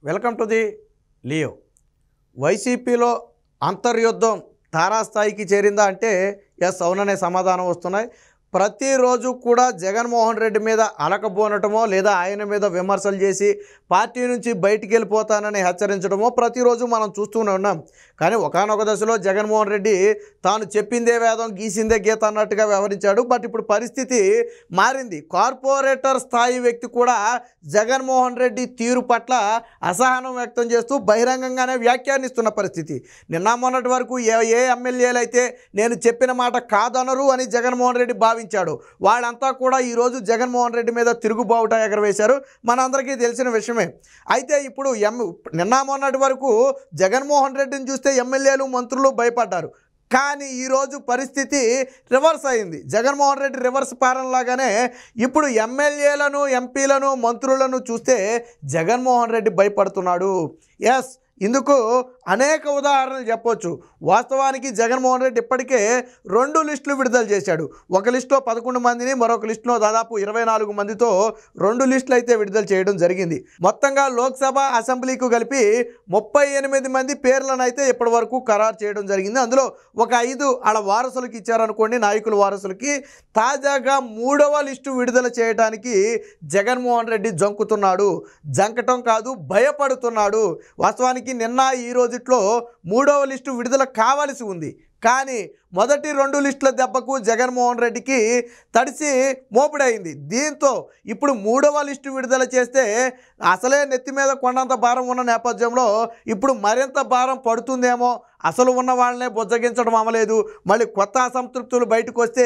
Welcome to the Leo. వైసీపీలో అంతర్యుద్ధం తారాస్థాయికి చేరిందా అంటే ఎస్ అవుననే సమాధానం వస్తున్నాయి. ప్రతిరోజు కూడా జగన్మోహన్ రెడ్డి మీద అలకబోనటమో లేదా ఆయన మీద విమర్శలు చేసి పార్టీ నుంచి బయటికి వెళ్ళిపోతానని హెచ్చరించడమో ప్రతిరోజు మనం చూస్తూనే ఉన్నాం. కానీ ఒకానొక దశలో జగన్మోహన్ రెడ్డి తాను చెప్పిందే వేదం గీసిందే గీత అన్నట్టుగా వ్యవహరించాడు. బట్ ఇప్పుడు పరిస్థితి మారింది. కార్పొరేటర్ స్థాయి వ్యక్తి కూడా జగన్మోహన్ రెడ్డి తీరు పట్ల అసహనం వ్యక్తం చేస్తూ బహిరంగంగానే వ్యాఖ్యానిస్తున్న పరిస్థితి. నిన్న మొన్నటి వరకు ఏ ఎమ్మెల్యేలు అయితే నేను చెప్పిన మాట కాదనరు అని జగన్మోహన్ రెడ్డి భావించాడు, వాళ్ళంతా కూడా ఈరోజు జగన్మోహన్ రెడ్డి మీద తిరుగుబావుట ఎగరవేశారు. మనందరికీ తెలిసిన విషయమే. అయితే ఇప్పుడు నిన్న మొన్నటి వరకు జగన్మోహన్ రెడ్డిని చూస్తే ఎమ్మెల్యేలు మంత్రులు భయపడ్డారు. కానీ ఈరోజు పరిస్థితి రివర్స్ అయింది. జగన్మోహన్ రెడ్డి రివర్స్ పాలనలాగానే ఇప్పుడు ఎమ్మెల్యేలను ఎంపీలను మంత్రులను చూస్తే జగన్మోహన్ రెడ్డి భయపడుతున్నాడు. ఎస్, ఇందుకు అనేక ఉదాహరణలు చెప్పొచ్చు. వాస్తవానికి జగన్మోహన్ రెడ్డి ఇప్పటికే 2 లిస్టులు విడుదల చేశాడు. ఒక లిస్టులో 11 మందిని, మరొక లిస్టులో దాదాపు 24 మందితో 2 లిస్టులు అయితే విడుదల చేయడం జరిగింది. మొత్తంగా లోక్సభ అసెంబ్లీకి కలిపి 38 మంది పేర్లను అయితే ఇప్పటి వరకు ఖరారు చేయడం జరిగింది. అందులో ఒక 5 వాళ్ళ వారసులకు ఇచ్చారనుకోండి, నాయకుల వారసులకి. తాజాగా 3వ లిస్టు విడుదల చేయడానికి జగన్మోహన్ రెడ్డి జంకుతున్నాడు. జంకటం కాదు, భయపడుతున్నాడు. వాస్తవానికి నిన్న ఈ రోజుట్లో 3వ లిస్టు విడుదల కావాల్సి ఉంది. కానీ మొదటి 2 లిస్టుల దెబ్బకు జగన్మోహన్ రెడ్డికి తడిసి మోపుడైంది. దీంతో ఇప్పుడు 3వ లిస్టు విడుదల చేస్తే అసలే నెత్తి మీద కొండంత భారం ఉన్న నేపథ్యంలో ఇప్పుడు మరింత భారం పడుతుందేమో. అసలు ఉన్న వాళ్ళనే బుజ్జగించడం అమలేదు, మళ్ళీ కొత్త అసంతృప్తులు బయటకు వస్తే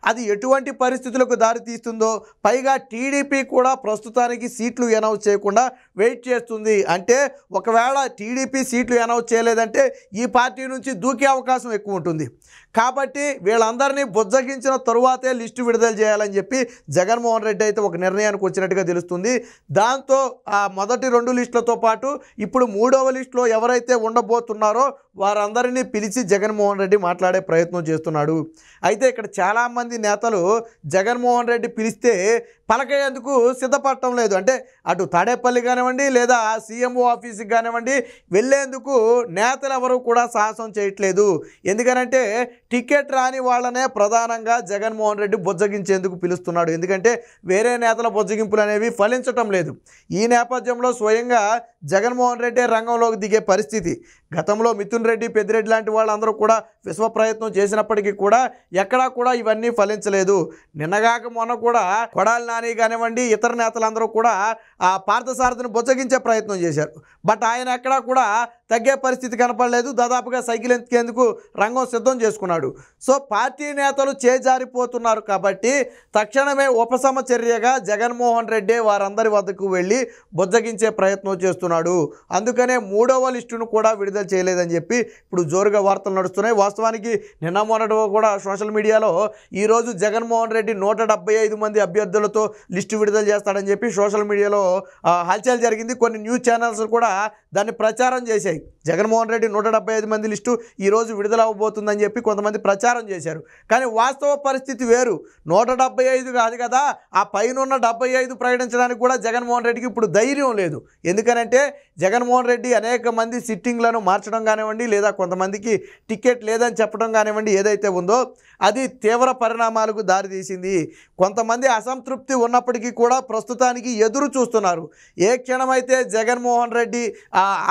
అది ఎటువంటి పరిస్థితులకు దారితీస్తుందో. పైగా టీడీపీ కూడా ప్రస్తుతానికి సీట్లు అనౌన్స్ చేయకుండా వెయిట్ చేస్తుంది. అంటే ఒకవేళ టీడీపీ సీట్లు అనౌన్స్ చేయలేదంటే ఈ పార్టీ నుంచి దూకే అవకాశం ఎక్కువ ఉంటుంది. కాబట్టి వీళ్ళందరినీ బుజ్జగించిన తరువాతే లిస్టు విడుదల చేయాలని చెప్పి జగన్మోహన్ రెడ్డి అయితే ఒక నిర్ణయానికి వచ్చినట్టుగా తెలుస్తుంది. దాంతో ఆ మొదటి 2 లిస్టులతో పాటు ఇప్పుడు 3వ లిస్టులో ఎవరైతే ఉండబోతున్నారో వారందరినీ పిలిచి జగన్మోహన్ రెడ్డి మాట్లాడే ప్రయత్నం చేస్తున్నాడు. అయితే ఇక్కడ చాలామంది నేతలు జగన్మోహన్ రెడ్డి పిలిస్తే పలకేందుకు సిద్ధపడటం లేదు. అంటే అటు తాడేపల్లి కానివ్వండి లేదా సీఎంఓ ఆఫీస్కి కానివ్వండి వెళ్ళేందుకు నేతలు ఎవరు కూడా సాహసం చేయట్లేదు. ఎందుకనంటే టికెట్ రాని వాళ్ళనే ప్రధానంగా జగన్మోహన్ రెడ్డి బుజ్జగించేందుకు పిలుస్తున్నాడు. ఎందుకంటే వేరే నేతల బుజ్జగింపులు అనేవి ఫలించటం లేదు. ఈ నేపథ్యంలో స్వయంగా జగన్మోహన్ రెడ్డి రంగంలోకి దిగే పరిస్థితి. గతంలో మిథున్ రెడ్డి, పెద్దిరెడ్డి లాంటి వాళ్ళందరూ కూడా విశ్వ ప్రయత్నం చేసినప్పటికీ కూడా ఎక్కడా కూడా ఇవన్నీ ఫలించలేదు. నిన్నగాక మొన్న కూడా కొడాలి నాని కానివ్వండి ఇతర నేతలందరూ కూడా ఆ పార్థసారథిని బుజ్జగించే ప్రయత్నం చేశారు. బట్ ఆయన ఎక్కడా కూడా తగ్గే పరిస్థితి కనపడలేదు. దాదాపుగా సైకిల్ ఎత్తుకేందుకు రంగం సిద్ధం చేసుకున్నాడు. సో పార్టీ నేతలు చేజారిపోతున్నారు కాబట్టి తక్షణమే ఉపశమ చర్యగా జగన్మోహన్ రెడ్డి వారందరి వద్దకు వెళ్ళి బుజ్జగించే ప్రయత్నం చేస్తున్నాడు. అందుకనే 3వ లిస్టును కూడా విడుదల చేయలేదని చెప్పి ఇప్పుడు జోరుగా వార్తలు నడుస్తున్నాయి. వాస్తవానికి నిన్న మొన్నటి కూడా సోషల్ మీడియాలో ఈరోజు జగన్మోహన్ రెడ్డి 175 మంది అభ్యర్థులతో లిస్టు విడుదల చేస్తాడని చెప్పి సోషల్ మీడియాలో హల్చల్ జరిగింది. కొన్ని న్యూస్ ఛానల్స్ కూడా దాన్ని ప్రచారం చేశాయి. జగన్మోహన్ రెడ్డి 175 మంది లిస్టు ఈరోజు విడుదల అవ్వబోతుందని చెప్పి కొంతమంది ప్రచారం చేశారు. కానీ వాస్తవ పరిస్థితి వేరు. 175 కాదు కదా, ఆ పైన 75 ప్రకటించడానికి కూడా జగన్మోహన్ రెడ్డికి ఇప్పుడు ధైర్యం లేదు. ఎందుకనంటే జగన్మోహన్ రెడ్డి అనేక మంది సిట్టింగ్లను మార్చడం కానివ్వండి లేదా కొంతమందికి టికెట్ లేదని చెప్పడం కానివ్వండి ఏదైతే ఉందో అది తీవ్ర పరిణామాలకు దారితీసింది. కొంతమంది అసంతృప్తి ఉన్నప్పటికీ కూడా ప్రస్తుతానికి ఎదురు చూస్తున్నారు. ఏ క్షణమైతే జగన్మోహన్ రెడ్డి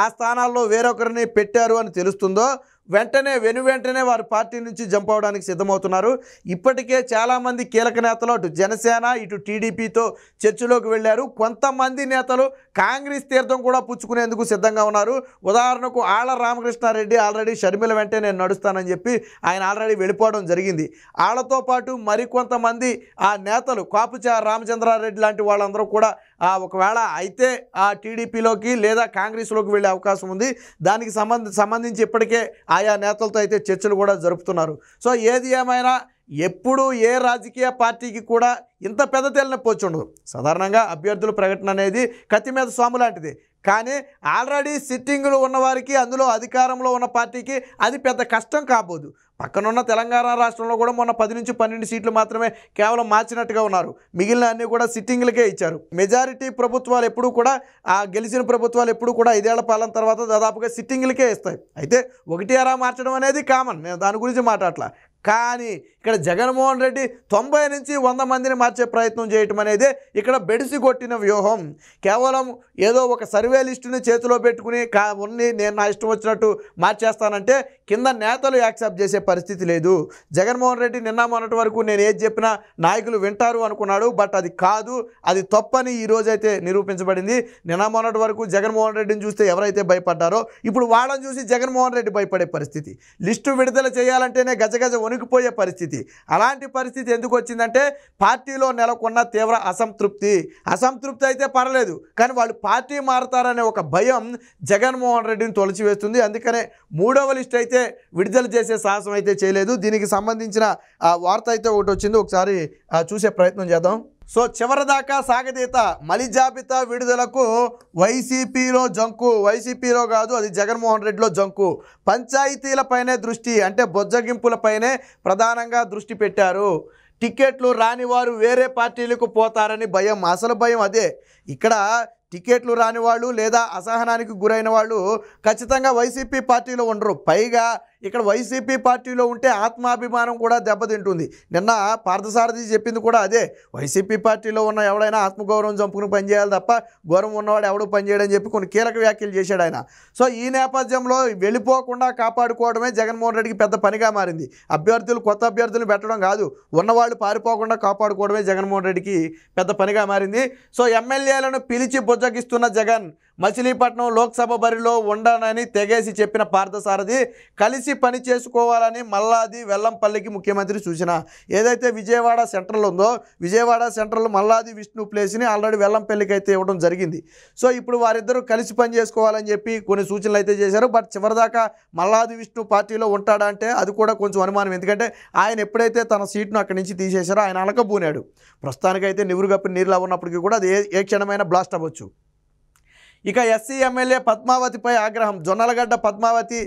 ఆ స్థానాల్లో వేరొకరిని పెట్టారు అని తెలుస్తుందో వెంటనే వారి పార్టీ నుంచి జంప్ అవడానికి సిద్ధమవుతున్నారు. ఇప్పటికే చాలామంది కీలక నేతలు అటు జనసేన ఇటు టీడీపీతో చర్చలోకి వెళ్ళారు. కొంతమంది నేతలు కాంగ్రెస్ తీర్థం కూడా పుచ్చుకునేందుకు సిద్ధంగా ఉన్నారు. ఉదాహరణకు ఆళ్ల రామకృష్ణారెడ్డి ఆల్రెడీ షర్మిల వెంటే నేను నడుస్తానని చెప్పి ఆయన ఆల్రెడీ వెళ్ళిపోవడం జరిగింది. వాళ్ళతో పాటు మరికొంతమంది ఆ నేతలు కాపుచా రామచంద్రారెడ్డి లాంటి వాళ్ళందరూ కూడా ఒకవేళ అయితే ఆ టీడీపీలోకి లేదా కాంగ్రెస్లోకి వెళ్ళే అవకాశం ఉంది. దానికి సంబంధించి ఇప్పటికే ఆయా నేతలతో అయితే చర్చలు కూడా జరుపుతున్నారు. సో ఏది ఏమైనా ఎప్పుడు ఏ రాజకీయ పార్టీకి కూడా ఇంత పెద్ద తేలినొప్పి వచ్చి ఉండదు. సాధారణంగా అభ్యర్థుల ప్రకటన అనేది కత్తి మీద సాము లాంటిది. కానీ ఆల్రెడీ సిట్టింగులు ఉన్నవారికి, అందులో అధికారంలో ఉన్న పార్టీకి అది పెద్ద కష్టం కాబోదు. పక్కనున్న తెలంగాణ రాష్ట్రంలో కూడా మొన్న 10 నుంచి 12 సీట్లు మాత్రమే కేవలం మార్చినట్టుగా ఉన్నారు. మిగిలిన అన్నీ కూడా సిట్టింగ్లకే ఇచ్చారు. మెజారిటీ ప్రభుత్వాలు ఎప్పుడూ కూడా గెలిచిన ప్రభుత్వాలు ఎప్పుడూ కూడా 5 ఏళ్ల పాలన తర్వాత దాదాపుగా సిట్టింగ్లకే ఇస్తాయి. అయితే 1 అరా మార్చడం అనేది కామన్, నేను దాని గురించి మాట్లాడట్లా. కానీ ఇక్కడ జగన్మోహన్ రెడ్డి 90 నుంచి 100 మందిని మార్చే ప్రయత్నం చేయటం అనేది ఇక్కడ బెడిసి కొట్టిన వ్యూహం. కేవలం ఏదో ఒక సర్వే లిస్టుని చేతిలో పెట్టుకుని నేను నా ఇష్టం వచ్చినట్టు మార్చేస్తానంటే కింద నేతలు యాక్సెప్ట్ చేసే పరిస్థితి లేదు. జగన్మోహన్ రెడ్డి నిన్న మొన్నటి వరకు నేను ఏది చెప్పినా నాయకులు వింటారు అనుకున్నాడు. బట్ అది కాదు, అది తప్పని ఈరోజైతే నిరూపించబడింది. నిన్న మొన్నటి వరకు జగన్మోహన్ రెడ్డిని చూస్తే ఎవరైతే భయపడ్డారో ఇప్పుడు వాళ్ళని చూసి జగన్మోహన్ రెడ్డి భయపడే పరిస్థితి. లిస్టు విడుదల చేయాలంటేనే గజగజ వణికిపోయే పరిస్థితి. అలాంటి పరిస్థితి ఎందుకు వచ్చిందంటే పార్టీలో నెలకొన్న తీవ్ర అసంతృప్తి అయితే పర్లేదు, కానీ వాళ్ళు పార్టీ మారతారనే ఒక భయం జగన్మోహన్ రెడ్డిని తొలచివేస్తుంది. అందుకనే 3వ లిస్ట్ అయితే విడుదల చేసే సాహసం అయితే చేయలేదు. దీనికి సంబంధించిన వార్త అయితే ఒకటి వచ్చింది, ఒకసారి చూసే ప్రయత్నం చేద్దాం. సో చివరిదాకా సాగదీత, మలి జాబితా విడుదలకు వైసీపీలో జంకు. వైసీపీలో కాదు, అది జగన్మోహన్ రెడ్డిలో జంకు. పంచాయతీలపైనే దృష్టి, అంటే బొజ్జగింపులపైనే ప్రధానంగా దృష్టి పెట్టారు. టికెట్లు రాని వారు వేరే పార్టీలకు పోతారని భయం, అసలు భయం అదే. ఇక్కడ టికెట్లు రాని వాళ్ళు లేదా అసహనానికి గురైన వాళ్ళు ఖచ్చితంగా వైసీపీ పార్టీలో ఉండరు. పైగా ఇక్కడ వైసీపీ పార్టీలో ఉంటే ఆత్మాభిమానం కూడా దెబ్బతింటుంది. నిన్న పార్థసారథి చెప్పింది కూడా అదే. వైసీపీ పార్టీలో ఉన్న ఎవడైనా ఆత్మగౌరవం చంపుకుని పనిచేయాలి తప్ప గౌరవం ఉన్నవాడు ఎవడు పనిచేయడని చెప్పి కొన్ని కీలక వ్యాఖ్యలు చేశాడు ఆయన. సో ఈ నేపథ్యంలో వెళ్ళిపోకుండా కాపాడుకోవడమే జగన్మోహన్ రెడ్డికి పెద్ద పనిగా మారింది. కొత్త అభ్యర్థులు పెట్టడం కాదు, ఉన్నవాళ్ళు పారిపోకుండా కాపాడుకోవడమే జగన్మోహన్ రెడ్డికి పెద్ద పనిగా మారింది. సో ఎమ్మెల్యేలను పిలిచి బుజ్జగిస్తున్న జగన్ మచిలీపట్నం లోక్సభ బరిలో ఉండనని తెగేసి చెప్పిన పార్థసారథి కలిసి పని చేసుకోవాలని మల్లాది వెల్లంపల్లికి ముఖ్యమంత్రి సూచన. ఏదైతే విజయవాడ సెంట్రల్ ఉందో, విజయవాడ సెంట్రల్ మల్లాది విష్ణు ప్లేస్ని ఆల్రెడీ వెల్లంపల్లికి అయితే ఇవ్వడం జరిగింది. సో ఇప్పుడు వారిద్దరూ కలిసి పని చేసుకోవాలని చెప్పి కొన్ని సూచనలు అయితే చేశారు. బట్ చివరిదాకా మల్లాది విష్ణు పార్టీలో ఉంటాడా అంటే అది కూడా కొంచెం అనుమానం. ఎందుకంటే ఆయన ఎప్పుడైతే తన సీట్ను అక్కడి నుంచి తీసేశారో ఆయన అలకబూనాడు. ప్రస్తుతానికైతే నివురు కప్పి నీరులా ఉన్నప్పటికీ కూడా అది ఏ క్షణమైనా బ్లాస్ట్ అవ్వచ్చు. ఇక ఎస్సీ ఎమ్మెల్యే పద్మావతిపై ఆగ్రహం. జొన్నలగడ్డ పద్మావతి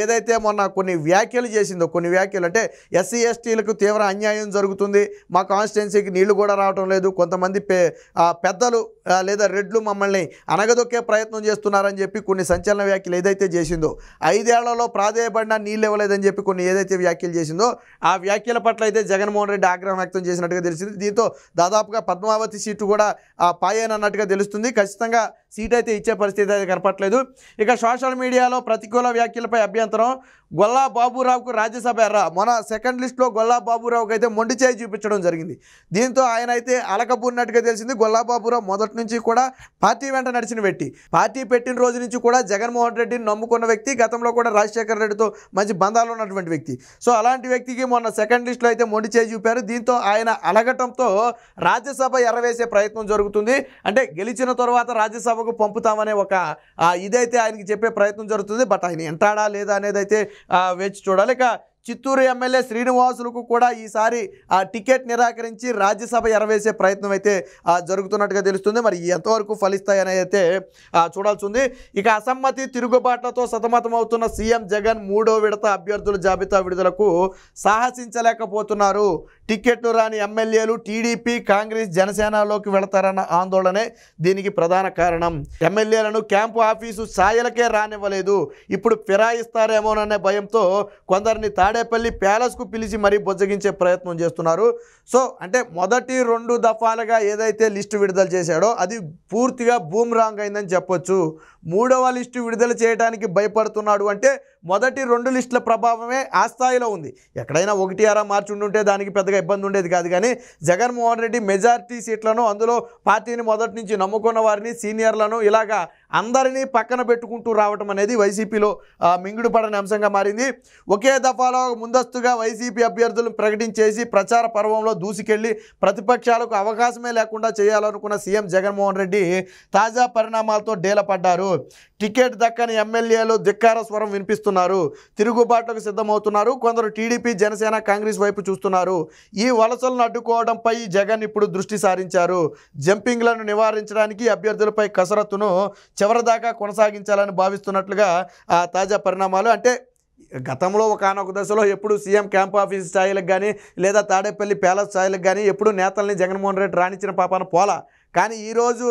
ఏదైతే మొన్న కొన్ని వ్యాఖ్యలు చేసిందో, కొన్ని వ్యాఖ్యలు అంటే ఎస్సీ ఎస్టీలకు తీవ్ర అన్యాయం జరుగుతుంది, మా కాన్స్టిట్యున్సీకి నీళ్లు కూడా రావటం లేదు, కొంతమంది పెద్దలు లేదా రెడ్లు మమ్మల్ని అనగదొక్కే ప్రయత్నం చేస్తున్నారని చెప్పి కొన్ని సంచలన వ్యాఖ్యలు ఏదైతే చేసిందో, 5 ఏళ్లలో ప్రాధేయపడినా నీళ్ళు ఇవ్వలేదని చెప్పి కొన్ని ఏదైతే వ్యాఖ్యలు చేసిందో ఆ వ్యాఖ్యల పట్ల అయితే జగన్మోహన్ రెడ్డి ఆగ్రహం వ్యక్తం చేసినట్టుగా తెలిసింది. దీంతో దాదాపుగా పద్మావతి సీటు కూడా పాయేనన్నట్టుగా తెలుస్తుంది. ఖచ్చితంగా సీట్ అయితే ఇచ్చే పరిస్థితి అయితే కనపట్లేదు. ఇక సోషల్ మీడియాలో ప్రతికూల వ్యాఖ్యలపై అభ్యంతరం. గొల్లా బాబురావుకు రాజ్యసభ ఎర్ర. మొన్న సెకండ్ లిస్ట్లో గొల్లా బాబురావుకి అయితే మొండి చేయి చూపించడం జరిగింది. దీంతో ఆయన అయితే అలకబూరినట్టుగా తెలిసింది. గొల్లా బాబురావు మొదటి నుంచి కూడా పార్టీ వెంట నడిచిన వ్యక్తి. పార్టీ పెట్టిన రోజు నుంచి కూడా జగన్మోహన్ రెడ్డిని నమ్ముకున్న వ్యక్తి. గతంలో కూడా రాజశేఖర రెడ్డితో మంచి బంధాలు ఉన్నటువంటి వ్యక్తి. సో అలాంటి వ్యక్తికి మొన్న సెకండ్ లిస్ట్లో అయితే మొండి చేయి చూపారు. దీంతో ఆయన అలగటంతో రాజ్యసభ ఎర్రవేసే ప్రయత్నం జరుగుతుంది. అంటే గెలిచిన తర్వాత రాజ్యసభకు పంపుతామనే ఒక ఇదైతే ఆయనకి చెప్పే ప్రయత్నం జరుగుతుంది. బట్ ఆయన ఎంటాడా లేదా అనేది అయితే వేచి చూడాలి. ఇక చిత్తూరు ఎమ్మెల్యే శ్రీనివాసులకు కూడా ఈసారి టికెట్ నిరాకరించి రాజ్యసభ ఎరవేసే ప్రయత్నం అయితే జరుగుతున్నట్టుగా తెలుస్తుంది. మరి ఎంతవరకు ఫలిస్తాయని అయితే చూడాల్సి ఉంది. ఇక అసమ్మతి తిరుగుబాట్లతో సతమతమవుతున్న సీఎం జగన్ 3వ విడత అభ్యర్థుల జాబితా విడుదలకు సాహసించలేకపోతున్నారు. టికెట్లు రాని ఎమ్మెల్యేలు టీడీపీ, కాంగ్రెస్, జనసేనలోకి వెళతారన్న ఆందోళనే దీనికి ప్రధాన కారణం. ఎమ్మెల్యేలను క్యాంపు ఆఫీసు ఛాయలకే రానివ్వలేదు. ఇప్పుడు ఫిరాయిస్తారేమోననే భయంతో కొందరిని తాడేపల్లి ప్యాలెస్కు పిలిచి మరీ బొజ్జగించే ప్రయత్నం చేస్తున్నారు. సో అంటే మొదటి 2 దఫాలుగా ఏదైతే లిస్టు విడుదల చేశాడో అది పూర్తిగా బూమ్రాంగ్ అయిందని చెప్పొచ్చు. 3వ లిస్టు విడుదల చేయడానికి భయపడుతున్నాడు అంటే మొదటి 2 లిస్టుల ప్రభావమే ఆ స్థాయిలో ఉంది. ఎక్కడైనా 1 అరా మార్చి ఉండుంటే దానికి పెద్దగా ఇబ్బంది ఉండేది కాదు. కానీ జగన్మోహన్ రెడ్డి మెజారిటీ సీట్లను, అందులో పార్టీని మొదటి నుంచి నమ్ముకున్న వారిని, సీనియర్లను ఇలాగా అందరినీ పక్కన పెట్టుకుంటూ రావటం అనేది వైసీపీలో మింగుడు పడని అంశంగా మారింది. ఒకే దఫాలో ముందస్తుగా వైసీపీ అభ్యర్థులను ప్రకటించేసి ప్రచార పర్వంలో దూసుకెళ్లి ప్రతిపక్షాలకు అవకాశమే లేకుండా చేయాలనుకున్న సీఎం జగన్మోహన్ రెడ్డి తాజా పరిణామాలతో డేలపడ్డారు. టికెట్ దక్కని ఎమ్మెల్యేలు ధిక్కార స్వరం వినిపిస్తున్నారు, తిరుగుబాట్లకు సిద్ధమవుతున్నారు. కొందరు టీడీపీ, జనసేన, కాంగ్రెస్ వైపు చూస్తున్నారు. ఈ వలసలను అడ్డుకోవడంపై జగన్ ఇప్పుడు దృష్టి సారించారు. జంపింగ్లను నివారించడానికి అభ్యర్థులపై కసరత్తును చివరిదాకా కొనసాగించాలని భావిస్తున్నట్లుగా తాజా పరిణామాలు. అంటే గతంలో ఒకానొక దశలో ఎప్పుడు సీఎం క్యాంప్ ఆఫీస్ స్థాయిలకు కానీ లేదా తాడేపల్లి ప్యాలెస్ స్థాయిలకు కానీ ఎప్పుడు నేతల్ని జగన్మోహన్ రెడ్డి రాణించిన పాపాన పోలా. కానీ ఈరోజు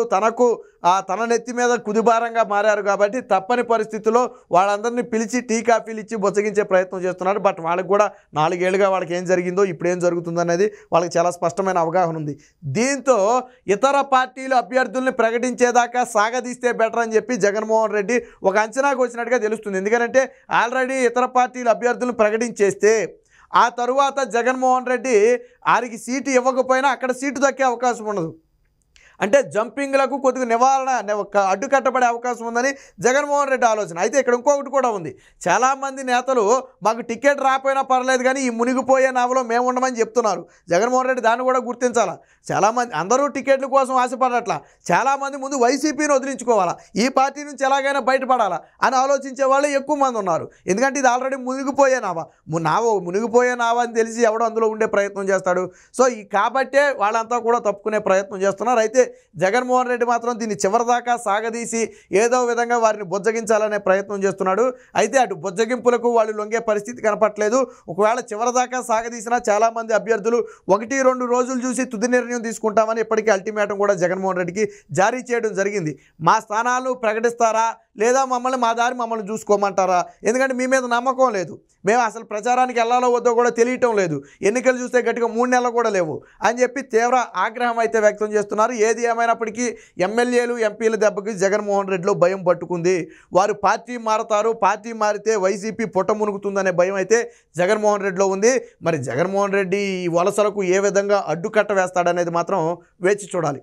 తన నెత్తి మీద కుదిభారంగా మారారు కాబట్టి తప్పని పరిస్థితుల్లో వాళ్ళందరినీ పిలిచి టీ కాఫీలు ఇచ్చి బొచ్చగించే ప్రయత్నం చేస్తున్నారు. బట్ వాళ్ళకి కూడా 4 ఏళ్ళుగా వాళ్ళకి ఏం జరిగిందో ఇప్పుడు ఏం జరుగుతుందనేది వాళ్ళకి చాలా స్పష్టమైన అవగాహన ఉంది. దీంతో ఇతర పార్టీలు అభ్యర్థుల్ని ప్రకటించేదాకా సాగదీస్తే బెటర్ అని చెప్పి జగన్మోహన్ రెడ్డి ఒక అంచనాకు వచ్చినట్టుగా తెలుస్తుంది. ఎందుకంటే ఆల్రెడీ ఇతర పార్టీలు అభ్యర్థులను ప్రకటించేస్తే ఆ తరువాత జగన్మోహన్ రెడ్డి ఆరికి సీటు ఇవ్వకపోయినా అక్కడ సీటు దక్కే అవకాశం ఉండదు. అంటే జంపింగ్లకు కొద్దిగా నివారణ అడ్డుకట్టబడే అవకాశం ఉందని జగన్మోహన్ రెడ్డి ఆలోచన. అయితే ఇక్కడ ఇంకొకటి కూడా ఉంది. చాలామంది నేతలు మాకు టికెట్ రాకపోయినా పర్లేదు కానీ ఈ మునిగిపోయే నావలో మేము ఉండమని చెప్తున్నారు. జగన్మోహన్ రెడ్డి దాన్ని కూడా గుర్తించాలా. చాలామంది అందరూ టికెట్ల కోసం ఆశపడట్లా. చాలామంది ముందు వైసీపీని వదిలించుకోవాలా, ఈ పార్టీ నుంచి ఎలాగైనా బయటపడాలా అని ఆలోచించే వాళ్ళే ఎక్కువ మంది ఉన్నారు. ఎందుకంటే ఇది ఆల్రెడీ మునిగిపోయే మునిగిపోయే నావ అని తెలిసి ఎవడో అందులో ఉండే ప్రయత్నం చేస్తాడు. సో కాబట్టే వాళ్ళంతా కూడా తప్పుకునే ప్రయత్నం చేస్తున్నారు. అయితే జగన్మోహన్ రెడ్డి మాత్రం దీన్ని చివరిదాకా సాగదీసి ఏదో విధంగా వారిని బొజ్జగించాలనే ప్రయత్నం చేస్తున్నాడు. అయితే అటు బొజ్జగింపులకు వాళ్ళు లొంగే పరిస్థితి కనపట్లేదు. ఒకవేళ చివరిదాకా సాగదీసినా చాలామంది అభ్యర్థులు 1-2 రోజులు చూసి తుది నిర్ణయం తీసుకుంటామని ఇప్పటికీ అల్టిమేటం కూడా జగన్మోహన్ రెడ్డికి జారీ చేయడం జరిగింది. మా స్థానాలు ప్రకటిస్తారా లేదా మమ్మల్ని చూసుకోమంటారా? ఎందుకంటే మీ మీద నమ్మకం లేదు, మేము అసలు ప్రచారానికి వెళ్ళాలో వద్దో కూడా తెలియటం లేదు, ఎన్నికలు చూస్తే గట్టిగా 3 నెలలు కూడా లేవు అని చెప్పి తీవ్ర ఆగ్రహం అయితే వ్యక్తం చేస్తున్నారు. ఏది ఏమైనప్పటికీ ఎమ్మెల్యేలు ఎంపీల దెబ్బకి జగన్మోహన్ రెడ్డిలో భయం పట్టుకుంది. వారు పార్టీ మారతారు, పార్టీ మారితే వైసీపీ పొట్ట మునుగుతుందనే భయం అయితే జగన్మోహన్ రెడ్డిలో ఉంది. మరి జగన్మోహన్ రెడ్డి ఈ వలసలకు ఏ విధంగా అడ్డుకట్ట వేస్తాడనేది మాత్రం వేచి చూడాలి.